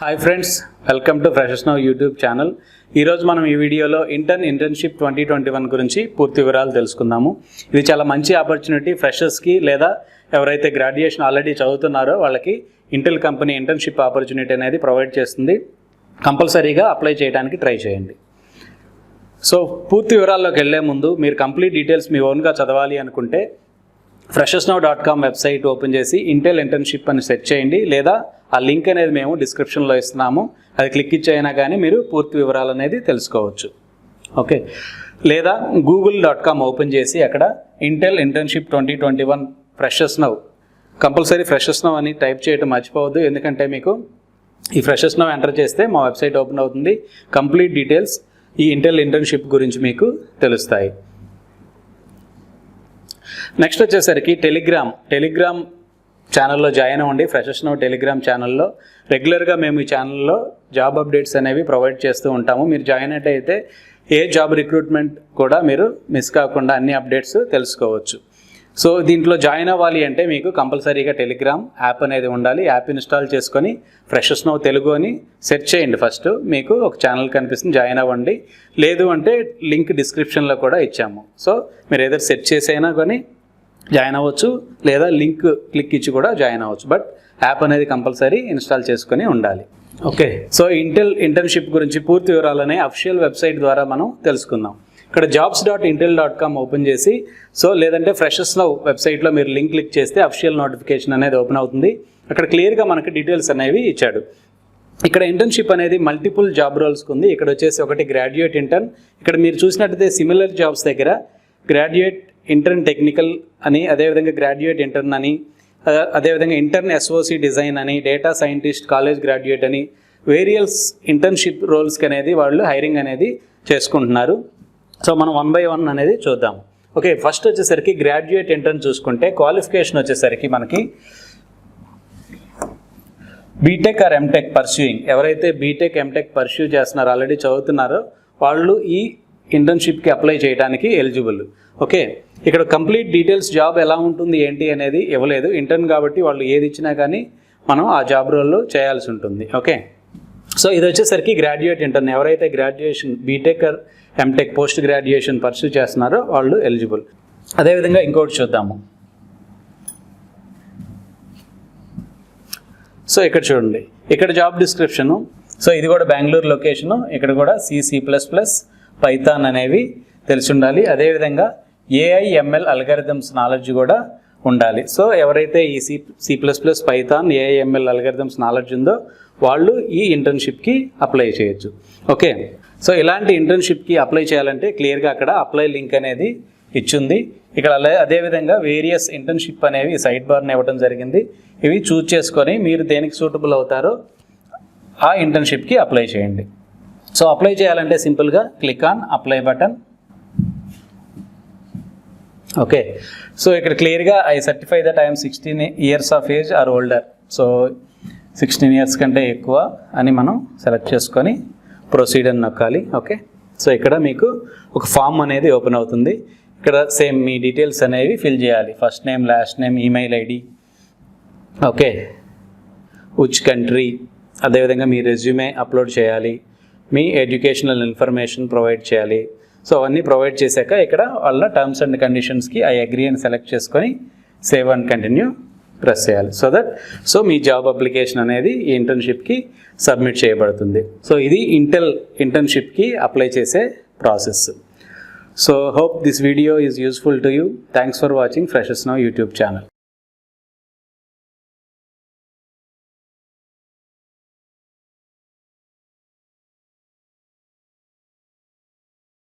Hi friends, welcome to freshers now YouTube channel. ఈరోజు మనం ఈ వీడియోలో ఇంటర్న్షిప్ 2021 గురించి పూర్తి వివరాలు తెలుసుకుందాము. ఇది చాలా మంచి ఆపర్చునిటీ ఫ్రెషర్స్కి, లేదా ఎవరైతే గ్రాడ్యుయేషన్ ఆల్రెడీ చదువుతున్నారో వాళ్ళకి ఇంటెల్ కంపెనీ ఇంటర్న్షిప్ ఆపర్చునిటీ అనేది ప్రొవైడ్ చేస్తుంది. కంపల్సరీగా అప్లై చేయడానికి ట్రై చేయండి. సో పూర్తి వివరాల్లోకి వెళ్ళే ముందు మీరు కంప్లీట్ డీటెయిల్స్ మీ ఓన్గా చదవాలి అనుకుంటే freshersnow.com వెబ్సైట్ ఓపెన్ చేసి ఇంటెల్ ఇంటర్న్షిప్ అని సెర్చ్ చేయండి, లేదా ఆ లింక్ అనేది మేము డిస్క్రిప్షన్లో ఇస్తున్నాము. అది క్లిక్ ఇచ్చైనా కానీ మీరు పూర్తి వివరాలు అనేది తెలుసుకోవచ్చు. ఓకే, లేదా google.com ఓపెన్ చేసి అక్కడ Intel internship 2021 freshers now, compulsory freshers now అని టైప్ చేయడం మర్చిపోవద్దు. ఎందుకంటే మీకు ఈ ఫ్రెషర్స్ నౌ ఎంటర్ చేస్తే మా వెబ్సైట్ ఓపెన్ అవుతుంది. కంప్లీట్ డీటెయిల్స్ ఈ ఇంటెల్ ఇంటర్న్షిప్ గురించి మీకు తెలుస్తాయి. నెక్స్ట్ వచ్చేసరికి టెలిగ్రామ్ ఛానల్లో జాయిన్ అవ్వండి. ఫ్రెషర్స్ నౌ టెలిగ్రామ్ ఛానల్లో రెగ్యులర్గా మేము ఈ ఛానల్లో జాబ్ అప్డేట్స్ అనేవి ప్రొవైడ్ చేస్తూ ఉంటాము. మీరు జాయిన్ అయితే ఏ జాబ్ రిక్రూట్మెంట్ కూడా మీరు మిస్ కాకుండా అన్ని అప్డేట్స్ తెలుసుకోవచ్చు. సో దీంట్లో జాయిన్ అవ్వాలి అంటే మీకు కంపల్సరీగా టెలిగ్రామ్ యాప్ అనేది ఉండాలి. యాప్ ఇన్స్టాల్ చేసుకొని ఫ్రెషర్స్ నౌ తెలుగు అని సెర్చ్ చేయండి. ఫస్ట్ మీకు ఒక ఛానల్ కనిపిస్తుంది, జాయిన్ అవ్వండి. లేదు అంటే లింక్ డిస్క్రిప్షన్లో కూడా ఇచ్చాము. సో మీరు ఏదో సెర్చ్ చేసైనా కానీ జాయిన్ అవ్వచ్చు, లేదా లింక్ క్లిక్ ఇచ్చి కూడా జాయిన్ అవ్వచ్చు. బట్ యాప్ అనేది కంపల్సరీ ఇన్స్టాల్ చేసుకొని ఉండాలి. ఓకే, సో ఇంటెల్ ఇంటర్న్షిప్ గురించి పూర్తి వివరాలనే అఫీషియల్ వెబ్సైట్ ద్వారా మనం తెలుసుకుందాం. ఇక్కడ jobs.intel.com ఓపెన్ చేసి, సో లేదంటే ఫ్రెషర్స్ నౌ వెబ్సైట్లో మీరు లింక్ క్లిక్ చేస్తే అఫీషియల్ నోటిఫికేషన్ అనేది ఓపెన్ అవుతుంది. అక్కడ క్లియర్గా మనకి డీటెయిల్స్ అనేవి ఇచ్చాడు. ఇక్కడ ఇంటర్న్షిప్ అనేది మల్టిపుల్ జాబ్ రోల్స్కి ఉంది. ఇక్కడ వచ్చేసి ఒకటి గ్రాడ్యుయేట్ ఇంటర్న్. ఇక్కడ మీరు చూసినట్టయితే సిమిలర్ జాబ్స్ దగ్గర గ్రాడ్యుయేట్ ఇంటర్న్ టెక్నికల్ అని, అదేవిధంగా గ్రాడ్యుయేట్ ఇంటర్న్ అని, అదేవిధంగా ఇంటర్న్ ఎస్ఓసి డిజైన్ అని, డేటా సైంటిస్ట్ కాలేజ్ గ్రాడ్యుయేట్ అని వేరియస్ ఇంటర్న్షిప్ రోల్స్కి అనేది వాళ్ళు హైరింగ్ అనేది చేసుకుంటున్నారు. సో మనం 1 by 1 అనేది చూద్దాం. ఓకే, ఫస్ట్ వచ్చేసరికి గ్రాడ్యుయేట్ ఇంటర్న్ చూసుకుంటే క్వాలిఫికేషన్ వచ్చేసరికి మనకి బీటెక్ ఆర్ ఎంటెక్ పర్స్యూయింగ్, ఎవరైతే బీటెక్ ఎంటెక్ పర్స్యూ చేస్తున్నారో ఆల్రెడీ చదువుతున్నారో వాళ్ళు ఈ ఇంటర్న్షిప్కి అప్లై చేయడానికి ఎలిజిబుల్. ఓకే, ఇక్కడ కంప్లీట్ డీటెయిల్స్ జాబ్ ఎలా ఉంటుంది ఏంటి అనేది ఇవ్వలేదు. ఇంటర్న్ కాబట్టి వాళ్ళు ఏది ఇచ్చినా కానీ మనం ఆ జాబ్ రోల్లో చేయాల్సి ఉంటుంది. ఓకే, సో ఇది వచ్చేసరికి గ్రాడ్యుయేట్ ఇంటర్న్, ఎవరైతే graduation BTech or MTech post graduation pursue చేస్తున్నారో వాళ్ళు ఎలిజిబుల్. అదేవిధంగా ఇంకోటి చూద్దాము. సో ఇక్కడ చూడండి, ఇక్కడ జాబ్ డిస్క్రిప్షను. సో ఇది కూడా బెంగళూరు లొకేషను. ఇక్కడ కూడా C++, పైథాన్ అనేవి తెలిసి ఉండాలి. అదేవిధంగా AI/ML అల్గారిథమ్స్ నాలెడ్జ్ కూడా ఉండాలి. సో ఎవరైతే ఈ C++, Python, AI/ML algorithms knowledge ఉందో వాళ్ళు ఈ ఇంటర్న్షిప్కి అప్లై చేయొచ్చు. ఓకే, సో ఇలాంటి ఇంటర్న్షిప్కి అప్లై చేయాలంటే క్లియర్గా అక్కడ అప్లై లింక్ అనేది ఇచ్చింది. ఇక్కడ అదేవిధంగా వేరియస్ ఇంటర్న్షిప్ అనేవి సైడ్ బార్ని ఇవ్వడం జరిగింది. ఇవి చూజ్ చేసుకొని మీరు దేనికి సూటబుల్ అవుతారో ఆ ఇంటర్న్షిప్కి అప్లై చేయండి. సో అప్లై చేయాలంటే సింపుల్గా click on apply button. Okay, so ఇక్కడ క్లియర్గా I certify that I'm 16 years of age or older. So 16 years కంటే ఎక్కువ అని మనం సెలెక్ట్ చేసుకొని ప్రొసీడ్ అని నొక్కాలి. ఓకే, సో ఇక్కడ మీకు ఒక ఫామ్ అనేది ఓపెన్ అవుతుంది. ఇక్కడ సేమ్ మీ డీటెయిల్స్ అనేవి ఫిల్ చేయాలి. First name, last name, email ID, okay, which country, అదేవిధంగా మీ రెజ్యూమే అప్లోడ్ చేయాలి, మీ ఎడ్యుకేషనల్ ఇన్ఫర్మేషన్ ప్రొవైడ్ చేయాలి. సో అవన్నీ ప్రొవైడ్ చేశాక ఇక్కడ వాళ్ళ టర్మ్స్ అండ్ కండిషన్స్కి ఐ అగ్రీ అని సెలెక్ట్ చేసుకొని సేవ్ అండ్ కంటిన్యూ ప్రెస్ చేయాలి. సో మీ జాబ్ అప్లికేషన్ అనేది ఈ ఇంటర్న్షిప్కి సబ్మిట్ చేయబడుతుంది. సో ఇది ఇంటెల్ ఇంటర్న్షిప్కి అప్లై చేసే process. So hope this video is useful to you. Thanks for watching freshers now YouTube channel.